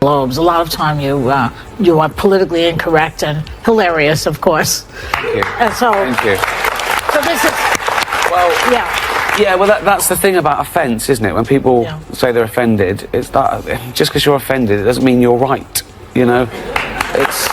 Globes. A lot of time you are politically incorrect and hilarious, of course. Thank you. And so, thank you. So this is, well, yeah. Well, that's the thing about offence, isn't it? When people say they're offended, it's that just because you're offended, it doesn't mean you're right. You know, it's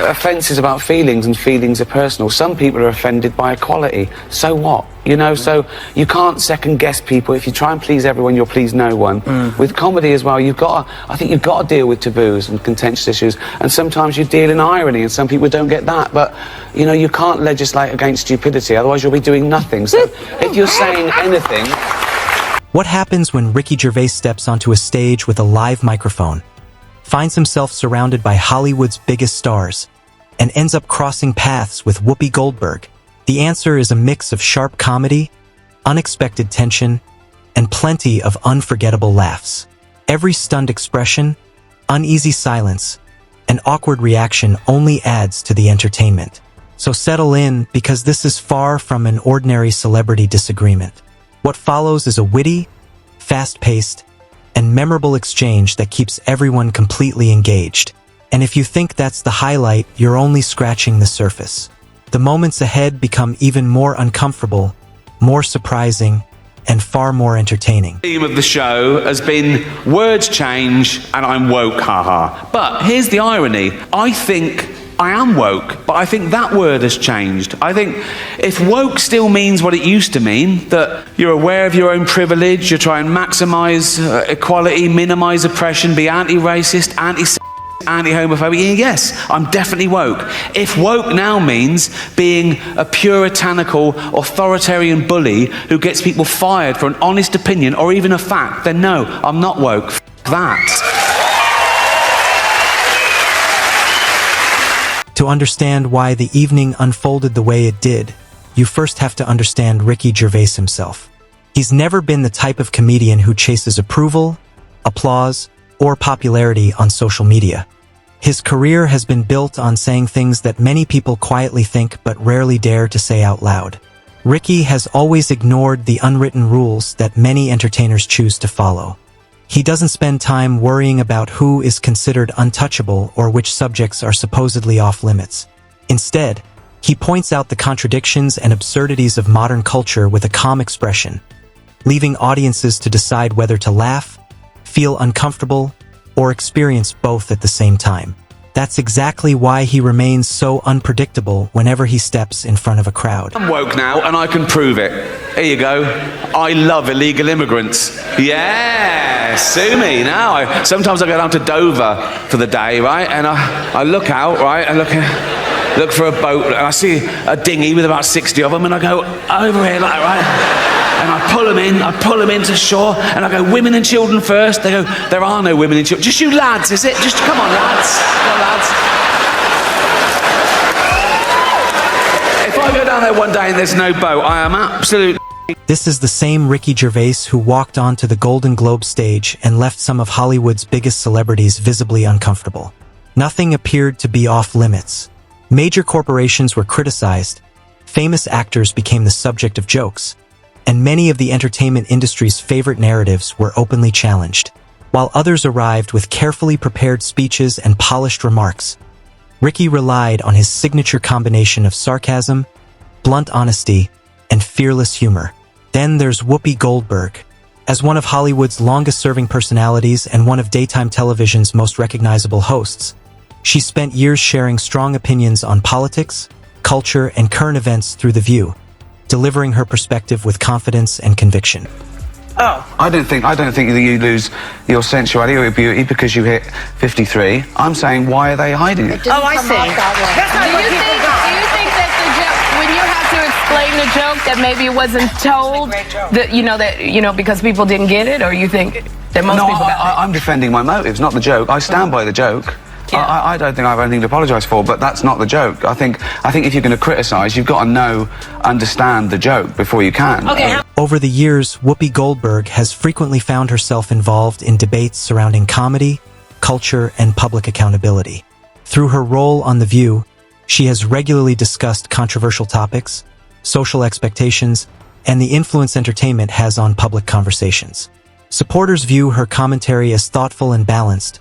offence is about feelings, and feelings are personal. Some people are offended by equality. So what? You know, so you can't second guess people. If you try and please everyone, you'll please no one. With comedy as well, I think you've got to deal with taboos and contentious issues, and sometimes you deal in irony, and some people don't get that. But, you know, you can't legislate against stupidity, otherwise you'll be doing nothing. So if you're saying anything... What happens when Ricky Gervais steps onto a stage with a live microphone, finds himself surrounded by Hollywood's biggest stars, and ends up crossing paths with Whoopi Goldberg? The answer is a mix of sharp comedy, unexpected tension, and plenty of unforgettable laughs. Every stunned expression, uneasy silence, and awkward reaction only adds to the entertainment. So settle in, because this is far from an ordinary celebrity disagreement. What follows is a witty, fast-paced, and memorable exchange that keeps everyone completely engaged. And if you think that's the highlight, you're only scratching the surface. The moments ahead become even more uncomfortable, more surprising, and far more entertaining. The theme of the show has been words change and I'm woke, haha. But here's the irony. I think I am woke, but I think that word has changed. I think if woke still means what it used to mean, that you're aware of your own privilege, you try and maximise equality, minimise oppression, be anti-racist, anti-homophobic, yes, I'm definitely woke. If woke now means being a puritanical, authoritarian bully who gets people fired for an honest opinion or even a fact, then no, I'm not woke. F that. To understand why the evening unfolded the way it did, you first have to understand Ricky Gervais himself. He's never been the type of comedian who chases approval, applause, or popularity on social media. His career has been built on saying things that many people quietly think but rarely dare to say out loud. Ricky has always ignored the unwritten rules that many entertainers choose to follow. He doesn't spend time worrying about who is considered untouchable or which subjects are supposedly off limits. Instead, he points out the contradictions and absurdities of modern culture with a calm expression, leaving audiences to decide whether to laugh, feel uncomfortable, or experience both at the same time. That's exactly why he remains so unpredictable whenever he steps in front of a crowd. I'm woke now and I can prove it. Here you go. I love illegal immigrants. Yeah, sue me now. Sometimes I go down to Dover for the day, right? And I look out, right? I look for a boat and I see a dinghy with about 60 of them and I go over here, like, right? And I pull them into shore, and I go, women and children first. They go, there are no women and children. Just you lads, is it? Just come on, lads. Come on, lads. If I go down there one day and there's no boat, I am absolutely... This is the same Ricky Gervais who walked onto the Golden Globe stage and left some of Hollywood's biggest celebrities visibly uncomfortable. Nothing appeared to be off limits. Major corporations were criticized, famous actors became the subject of jokes, and many of the entertainment industry's favorite narratives were openly challenged. While others arrived with carefully prepared speeches and polished remarks, Ricky relied on his signature combination of sarcasm, blunt honesty, and fearless humor. Then there's Whoopi Goldberg. As one of Hollywood's longest-serving personalities and one of daytime television's most recognizable hosts, she spent years sharing strong opinions on politics, culture, and current events through The View, delivering her perspective with confidence and conviction. Oh, I don't think that you lose your sensuality or your beauty because you hit 53. I'm saying, why are they hiding it? Oh, I see. Do you think that the joke, when you have to explain the joke, that maybe it wasn't told, that because people didn't get it, or you think that most people got it? I'm defending my motives, not the joke. I stand by the joke. Yeah. I don't think I have anything to apologise for, but that's not the joke. I think if you're going to criticise, you've got to understand the joke before you can. Okay. Over the years, Whoopi Goldberg has frequently found herself involved in debates surrounding comedy, culture, and public accountability. Through her role on The View, she has regularly discussed controversial topics, social expectations, and the influence entertainment has on public conversations. Supporters view her commentary as thoughtful and balanced,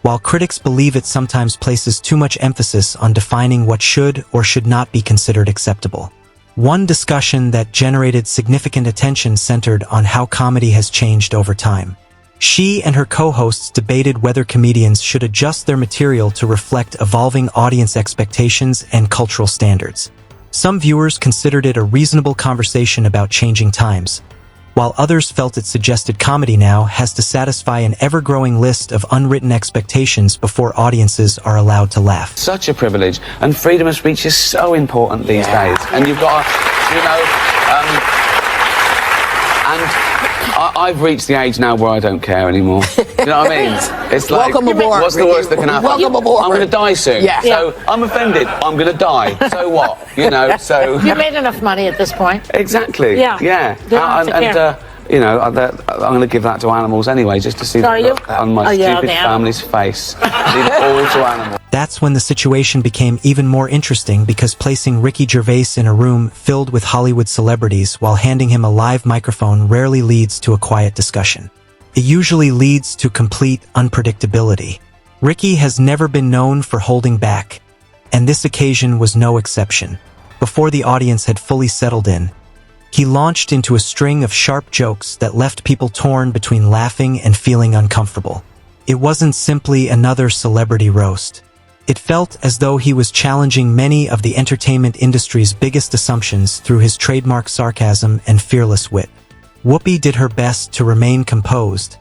while critics believe it sometimes places too much emphasis on defining what should or should not be considered acceptable. One discussion that generated significant attention centered on how comedy has changed over time. She and her co-hosts debated whether comedians should adjust their material to reflect evolving audience expectations and cultural standards. Some viewers considered it a reasonable conversation about changing times, while others felt it suggested comedy now has to satisfy an ever-growing list of unwritten expectations before audiences are allowed to laugh. Such a privilege, and freedom of speech is so important these days. And you've got to, you know, I've reached the age now where I don't care anymore. You know what I mean? It's like, welcome aboard, what's the worst that can happen? Welcome aboard. I'm going to die soon. Yeah. So I'm offended. I'm going to die. So what? You know, so... You made enough money at this point. Exactly. Yeah. Yeah. You don't have to care. You know, I'm going to give that to animals anyway, just to see the look on my stupid family's face. Leave it all to animals. That's when the situation became even more interesting because placing Ricky Gervais in a room filled with Hollywood celebrities while handing him a live microphone rarely leads to a quiet discussion. It usually leads to complete unpredictability. Ricky has never been known for holding back, and this occasion was no exception. Before the audience had fully settled in, he launched into a string of sharp jokes that left people torn between laughing and feeling uncomfortable. It wasn't simply another celebrity roast. It felt as though he was challenging many of the entertainment industry's biggest assumptions through his trademark sarcasm and fearless wit. Whoopi did her best to remain composed,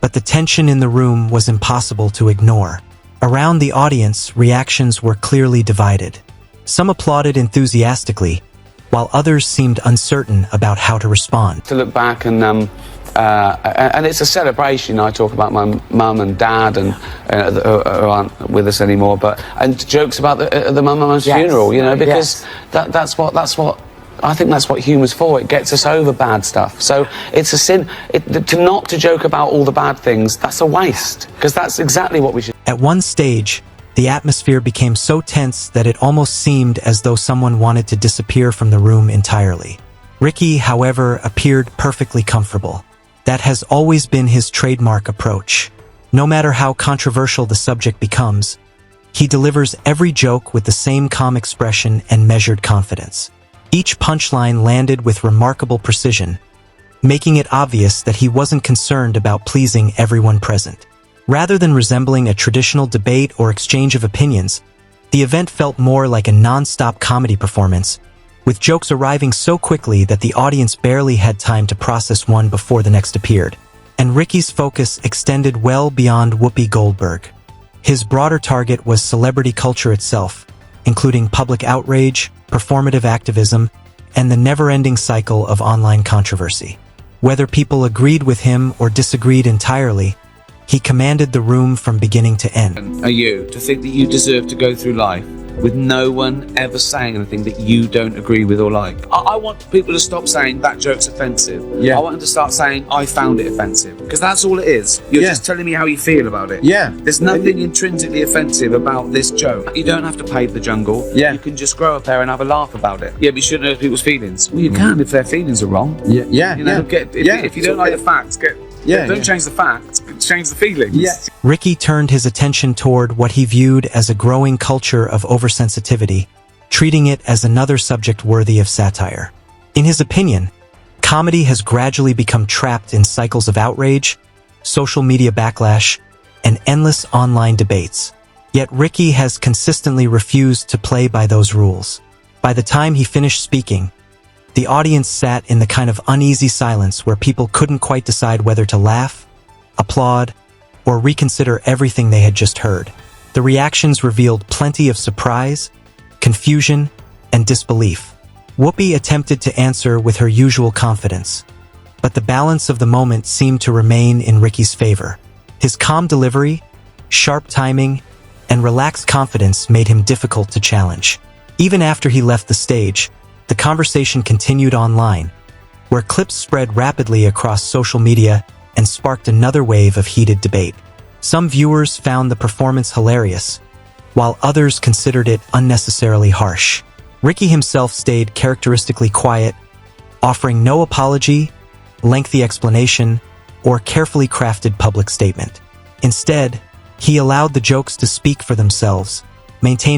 but the tension in the room was impossible to ignore. Around the audience, reactions were clearly divided. Some applauded enthusiastically, while others seemed uncertain about how to respond. To look back and it's a celebration. I talk about my mum and dad and who aren't with us anymore, and jokes about the mum and mum's funeral. You know, because that's what I think that's what humour's for. It gets us over bad stuff. So it's a sin to not to joke about all the bad things. That's a waste, because that's exactly what we should. At one stage, the atmosphere became so tense that it almost seemed as though someone wanted to disappear from the room entirely. Ricky, however, appeared perfectly comfortable. That has always been his trademark approach. No matter how controversial the subject becomes, he delivers every joke with the same calm expression and measured confidence. Each punchline landed with remarkable precision, making it obvious that he wasn't concerned about pleasing everyone present. Rather than resembling a traditional debate or exchange of opinions, the event felt more like a non-stop comedy performance, with jokes arriving so quickly that the audience barely had time to process one before the next appeared. And Ricky's focus extended well beyond Whoopi Goldberg. His broader target was celebrity culture itself, including public outrage, performative activism, and the never-ending cycle of online controversy. Whether people agreed with him or disagreed entirely, he commanded the room from beginning to end. Are you to think that you deserve to go through life with no one ever saying anything that you don't agree with or like? I want people to stop saying that joke's offensive. I want them to start saying I found it offensive, because that's all it is. You're just telling me how you feel about it. There's nothing intrinsically offensive about this joke. You don't have to pave the jungle. You can just grow up there and have a laugh about it. But you shouldn't hurt people's feelings. Well, you can if their feelings are wrong. You know, if you don't like the facts, don't change the facts, change the feelings. Ricky turned his attention toward what he viewed as a growing culture of oversensitivity, treating it as another subject worthy of satire. In his opinion, comedy has gradually become trapped in cycles of outrage, social media backlash, and endless online debates. Yet Ricky has consistently refused to play by those rules. By the time he finished speaking, the audience sat in the kind of uneasy silence where people couldn't quite decide whether to laugh, applaud, or reconsider everything they had just heard. The reactions revealed plenty of surprise, confusion, and disbelief. Whoopi attempted to answer with her usual confidence, but the balance of the moment seemed to remain in Ricky's favor. His calm delivery, sharp timing, and relaxed confidence made him difficult to challenge. Even after he left the stage, the conversation continued online, where clips spread rapidly across social media and sparked another wave of heated debate. Some viewers found the performance hilarious, while others considered it unnecessarily harsh. Ricky himself stayed characteristically quiet, offering no apology, lengthy explanation, or carefully crafted public statement. Instead, he allowed the jokes to speak for themselves, maintaining